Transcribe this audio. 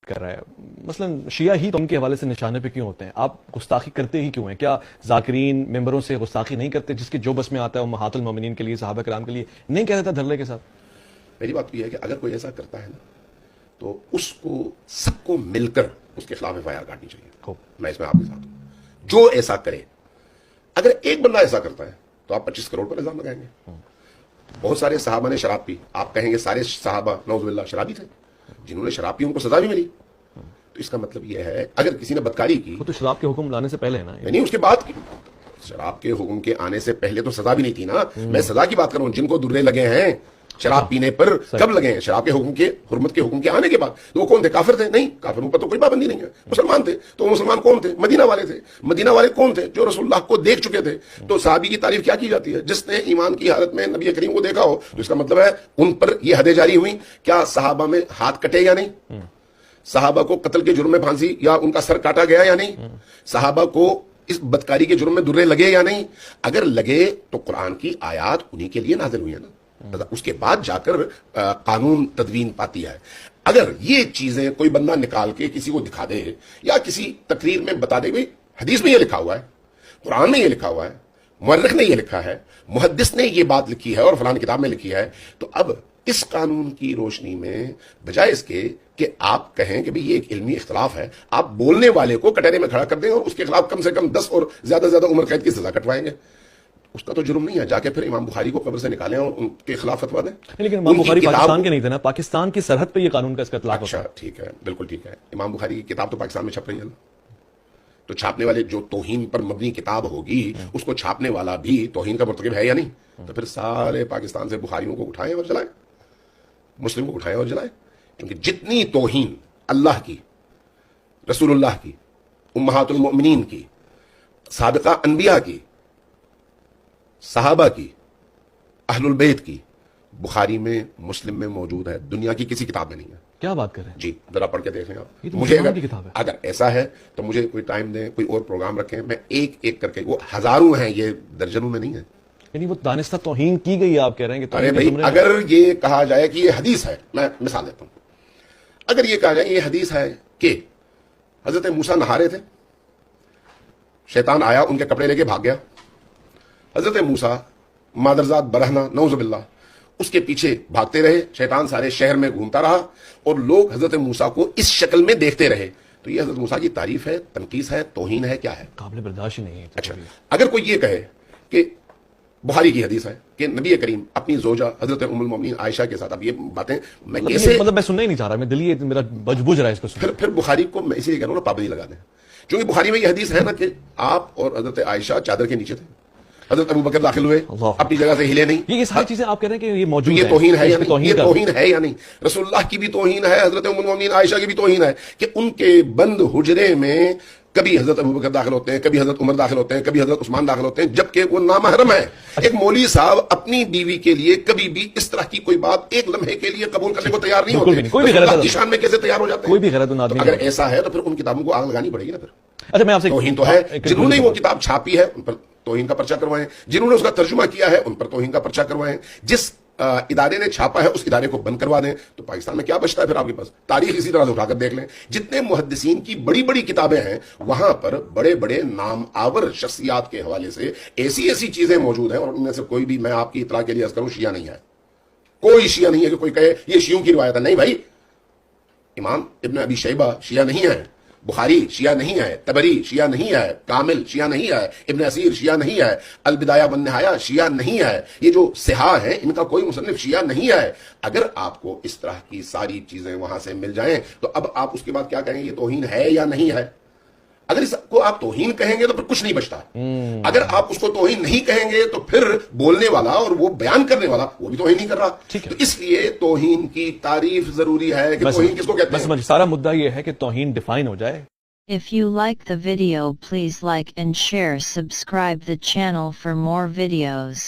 کر رہا ہے. مثلا شیعہ ہی تو ان کے حوالے سے نشانے پہ کیوں ہوتے ہیں؟ آپ گستاخی کرتے ہی کیوں ہیں؟ کیا ذاکرین ممبروں سے گستاخی نہیں کرتے؟ جس کے جو بس میں آتا ہے امہات المومنین کے لیے، صحابہ کرام کے لیے نہیں کہہ دیتا دھرلے کے ساتھ؟ میری بات یہ ہے کہ اگر کوئی ایسا کرتا ہے نا تو اس کو سب کو مل کر اس کے خلاف ایف آئی آر کاٹنی چاہیے. میں اس میں آپ کے ساتھ ہوں. جو ایسا کرے، اگر ایک بندہ ایسا کرتا ہے تو آپ 25 کروڑ پر الزام لگائیں گے. بہت سارے صحابہ نے شراب پی، آپ کہیں گے سارے صحابہ نعوذ باللہ شرابی تھے؟ جنہوں نے شراب پی ان کو سزا بھی ملی. تو اس کا مطلب یہ ہے اگر کسی نے بدکاری کی، وہ تو شراب کے حکم لانے سے پہلے ہے نا، نہیں اس کے بعد کی. شراب کے حکم کے آنے سے پہلے تو سزا بھی نہیں تھی نا. میں سزا کی بات کر رہا ہوں. جن کو درے لگے ہیں شراب پینے پر، کب لگے ہیں؟ شراب کے حکم کے، حرمت کے حکم کے آنے کے بعد. تو وہ کون تھے؟ کافر تھے؟ نہیں، کافروں پر تو کوئی پابندی نہیں ہے. مسلمان تھے. تو وہ مسلمان کون تھے؟ مدینہ والے تھے. مدینہ والے کون تھے؟ جو رسول اللہ کو دیکھ چکے تھے. تو صحابی کی تعریف کیا کی جاتی ہے؟ جس نے ایمان کی حالت میں نبی کریم کو دیکھا ہو. تو اس کا مطلب ہے ان پر یہ حدیں جاری ہوئی. کیا صحابہ میں ہاتھ کٹے یا نہیں؟ صحابہ کو قتل کے جرم میں پھانسی یا ان کا سر کاٹا گیا یا نہیں؟ صحابہ کو اس بدکاری کے جرم میں درے لگے یا نہیں؟ اگر لگے تو قرآن کی آیات انہی کے لیے نازل ہوئی ہے نا. اس کے بعد جا کر قانون تدوین پاتی ہے. اگر یہ چیزیں کوئی بندہ نکال کے کسی کو دکھا دے یا کسی تقریر میں بتا دے، بھئی حدیث میں یہ لکھا ہوا ہے، قرآن میں یہ لکھا ہوا ہے، مورخ نے یہ لکھا ہے، محدث نے یہ بات لکھی ہے اور فلان کتاب میں لکھی ہے، تو اب اس قانون کی روشنی میں بجائے اس کے کہ آپ کہیں کہ یہ ایک علمی اختلاف ہے، آپ بولنے والے کو کٹہرے میں کھڑا کر دیں اور اس کے خلاف کم سے کم 10 اور زیادہ سے زیادہ عمر قید کی سزا کٹوائیں گے. اس کا تو جرم نہیں ہے. جا کے پھر امام بخاری کو قبر سے نکالیں اور ان کے خلاف فتویٰ دیں. لیکن امام بخاری پاکستان کے نہیں تھے نا، پاکستان کی سرحد پہ یہ قانون کا اس کا اطلاق ہوتا ہے. اچھا ٹھیک ہے، بالکل ٹھیک ہے. امام بخاری کی کتاب تو پاکستان میں چھپ رہی ہے نا. تو چھاپنے والے جو توہین پر مبنی کتاب ہوگی اس کو چھاپنے والا بھی توہین کا مرتکب ہے یا نہیں؟ تو پھر سارے پاکستان سے بخاریوں کو اٹھائیں اور جلائیں، مسلم کو اٹھائیں اور جلائیں. کیونکہ جتنی توہین اللہ کی، رسول اللہ کی، امہات المؤمنین کی، سابقہ انبیاء کی، صحابہ کی، اہل البیت کی، بخاری میں، مسلم میں موجود ہے. دنیا کی کسی کتاب میں نہیں ہے. کیا بات کر رہے ہیں؟ جی ذرا پڑھ کے دیکھیں آپ. یہ تو مجھے مسلمان کی کتاب ہے. اگر ایسا ہے تو مجھے کوئی ٹائم دیں، کوئی اور پروگرام رکھیں، میں ایک ایک کر کے، وہ ہزاروں ہیں، یہ درجنوں میں نہیں ہے. یعنی وہ دانستہ توہین کی گئی ہے، آپ کہہ رہے ہیں کہ ارے بھائی اگر یہ کہا جائے کہ یہ حدیث ہے، میں مثال دیتا ہوں، اگر یہ کہا جائے یہ حدیث ہے کہ حضرت موسیٰ نہا رہے تھے، شیطان آیا ان کے کپڑے لے کے بھاگ گیا، حضرت موسیٰ مادرزاد برہنہ نعوذ باللہ اس کے پیچھے بھاگتے رہے، شیطان سارے شہر میں گھومتا رہا اور لوگ حضرت موسیٰ کو اس شکل میں دیکھتے رہے. تو یہ حضرت موسیٰ کی تعریف ہے، تنقیص ہے، توہین ہے، کیا ہے؟ قابل برداشت نہیں ہے. اچھا اگر کوئی یہ کہے کہ بخاری کی حدیث ہے کہ نبی کریم اپنی زوجہ حضرت ام المومنین عائشہ کے ساتھ، اب یہ باتیں میں کیسے، مطلب میں سننا ہی نہیں چاہ رہا، میں دلی میرا بجھ رہا ہے اس کو سن. پھر بخاری کو میں اسی لیے کہہ رہا ہوں نا پابندی لگا دیں. چونکہ بخاری میں یہ حدیث ہے نا کہ آپ اور حضرت عائشہ چادر کے نیچے تھے، حضرت ابو بکر داخل ہوئے اپنی جگہ سے ہلے نہیں. یہ ساری چیزیں آپ کہہ رہے ہیں کہ یہ موجود ہے، یہ توہین ہے یا نہیں؟ یہ توہین ہے یا نہیں؟ رسول اللہ کی بھی توہین ہے، حضرت ام المومنین عائشہ کی بھی توہین ہے کہ ان کے بند حجرے میں کبھی حضرت ابو بکر داخل ہوتے ہیں، کبھی حضرت عمر داخل ہوتے ہیں، کبھی حضرت عثمان داخل ہوتے ہیں، جبکہ وہ نامحرم ہے. ایک مولوی صاحب اپنی بیوی کے لیے کبھی بھی اس طرح کی کوئی بات ایک لمحے کے لیے قبول کرنے کو تیار نہیں ہوتے. کوئی بھی غلط کی شان میں کیسے تیار ہو جاتے ہیں؟ کوئی بھی غلط آدمی. اگر ایسا ہے تو پھر ان کتابوں کو آگ لگانی پڑے گی نا. پھر اچھا میں آپ سے توہین تو ہے. جنہوں نے وہ کتاب چھاپی ہے ان پر توہین کا پرچہ کروائیں، جنہوں نے اس کا ترجمہ کیا ہے ان پر توہین کا پرچہ کروائیں، جس ادارے نے چھاپا ہے اس ادارے کو بند کروا دیں. تو پاکستان میں کیا بچتا ہے پھر آپ کے پاس؟ تاریخ اسی طرح سے اٹھا کر دیکھ لیں. جتنے محدثین کی بڑی بڑی کتابیں ہیں وہاں پر بڑے بڑے نام آور شخصیات کے حوالے سے ایسی ایسی چیزیں موجود ہیں، اور ان میں سے کوئی بھی، میں آپ کی اطلاع کے لیے عرض کروں، شیعہ نہیں ہے. کوئی شیعہ نہیں ہے کہ کوئی کہے یہ شیعوں کی روایت ہے. نہیں بھائی، امام ابن ابی شیبہ شیعہ نہیں ہے، بخاری شیعہ نہیں ہے، تبری شیعہ نہیں ہے، کامل شیعہ نہیں ہے، ابن اسیر شیعہ نہیں ہے، البدایہ والنہایہ شیعہ نہیں ہے. یہ جو صحاح ہیں ان کا کوئی مصنف شیعہ نہیں ہے. اگر آپ کو اس طرح کی ساری چیزیں وہاں سے مل جائیں تو اب آپ اس کے بعد کیا کہیں گے؟ یہ توہین ہے یا نہیں ہے؟ اگر اس کو آپ توہین کہیں گے تو پھر کچھ نہیں بچتا. اگر آپ اس کو توہین نہیں کہیں گے تو پھر بولنے والا اور وہ بیان کرنے والا وہ بھی توہین نہیں کر رہا. تو اس لیے توہین کی تعریف ضروری ہے کہ توہین کس کو کہتے ہیں. سارا مدعا یہ ہے کہ توہین ڈیفائن ہو جائے. If you like the video, please like and share, subscribe the channel for more videos.